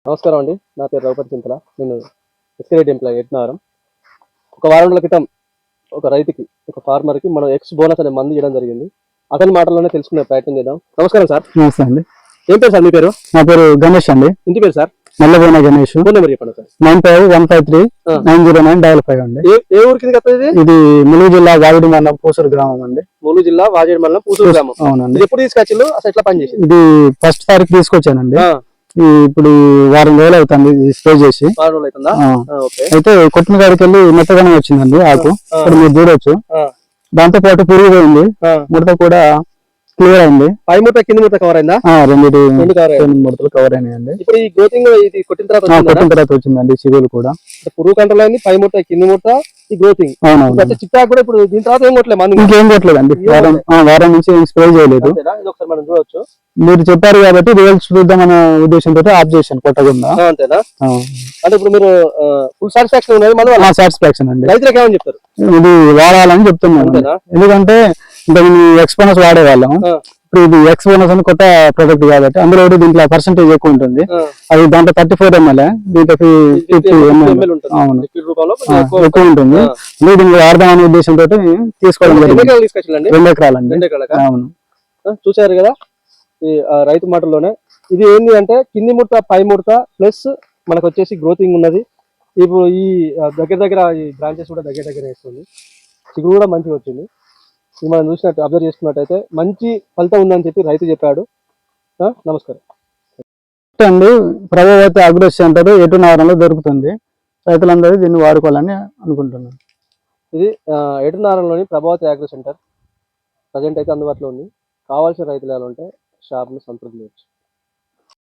నమస్కారం అండి. నా పేరు రఘుపతి చింతల. నేను ఎస్కేరెడ్డి ఎంప్లాయీ ఎట్నారం. ఒక వారం రోజుల క్రితం ఒక రైతుకి, ఒక ఫార్మర్కి మనం ఎక్స్ బోనస్ అనే మందు ఇవ్వడం జరిగింది. అతని మాటల్లోనే తెలుసుకునే ప్రయత్నం చేద్దాం. నమస్కారం సార్. నమస్తే అండి. ఏం పేరు సార్ మీ పేరు? నా పేరు గణేష్ అండి. ఇంటి పేరు sir? Nallaboina Ganesh. Phone number చెప్పండి సార్. 9515390955 అండి. ఏ ఊరికి ఇది? ఇది ములుగు జిల్లా వాగిడి మండలం పూసూరు గ్రామం అండి. ములుగు జిల్లా వాజేడు మండలం పూసూరు గ్రామం. అవునండి. ఎప్పుడు తీసుకొచ్చిండు, అసలు ఎట్లా పనిచేసింది? ఇది ఫస్ట్ తారీఖు తీసుకొచ్చానండి. ఇప్పుడు వారం రోజులు అవుతుంది స్ప్రే చేసి. అయితే కొట్టిన కాడికి వెళ్ళి మెత్తదనం వచ్చిందండి ఆకు. ఇక్కడ మీరు చూడొచ్చు. దాంతో పాటు పురుగు పోయింది, ముడత కూడా క్లియర్ అయింది. పై ముడత కింది ముడత కవర్ అయిందా? రెండు ముడతలు కవర్ అయినాయండి. ఇప్పుడు ఈ గ్రోతింగ్ కొట్టిన తర్వాత వచ్చిందండి చిగులు కూడా. పురుగు కంట్రోల్ అయింది, పై ముడత కింది ముడత, ఈ గ్రోతింగ్. అవునవును. చిట్టాకు కూడా ఇప్పుడు దీని తర్వాత ఏం కొట్టలేదు, మందు ఇంకేం కొట్టలేదండి. వారం నుంచి స్ప్రే చేయలేదు. ఒకసారి మనం చూడొచ్చు. మీరు చెప్పారు కాబట్టి రిజల్ట్స్ చూద్దామనే ఉద్దేశంతో ఆఫ్ చేశాను కొట్టకుండా. అంతేనా? అంటే ఇప్పుడు మీరు ఫుల్ సాటిస్ఫాక్షన్ ఉన్నది? మన సాటిస్ఫాక్షన్ అండి. రైతులకు ఏమని చెప్తారు? ఇది వాడాలని చెప్తున్నాను. ఎందుకంటే ఎక్స్పోనస్ వాడేవాళ్ళం. ఇప్పుడు ఇది ఎక్స్పోనస్ అని కొత్త ప్రొడక్ట్ కాబట్టి అందులో దీంట్లో పర్సెంటేజ్ ఎక్కువ ఉంటుంది. అది దాంట్లో 34 ml, దీంట్లో 50 ml ఎక్కువ ఉంటుంది. దీనికి వాడదామనే ఉద్దేశంతో తీసుకోవడం జరిగింది. 2 ఎకరాలండి. అవును. చూసారు కదా ఈ రైతు మాటల్లోనే. ఇది ఏంటి అంటే కింది ముడత పై ముడత ప్లస్ మనకు వచ్చేసి గ్రోతింగ్ ఉన్నది. ఇప్పుడు ఈ దగ్గర ఈ బ్రాంచెస్ కూడా దగ్గర వేస్తుంది. చిగురు కూడా మంచిగా వచ్చింది. ఇది మనం చూసినట్టు అబ్జర్వ్ చేసుకున్నట్టయితే మంచి ఫలితం ఉందని చెప్పి రైతు చెప్పాడు. నమస్కారం అండి. ప్రభావతి అగ్రో సెంటర్ ఎటునారంలో దొరుకుతుంది. రైతులందరూ దీన్ని వాడుకోవాలని అనుకుంటున్నాను. ఇది ఎటునారంలోని ప్రభావతి అగ్రో సెంటర్ ప్రజెంట్ అయితే అందుబాటులో ఉంది. కావాల్సిన రైతులు ఎలా ఉంటే షాప్ని సంప్రదించవచ్చు.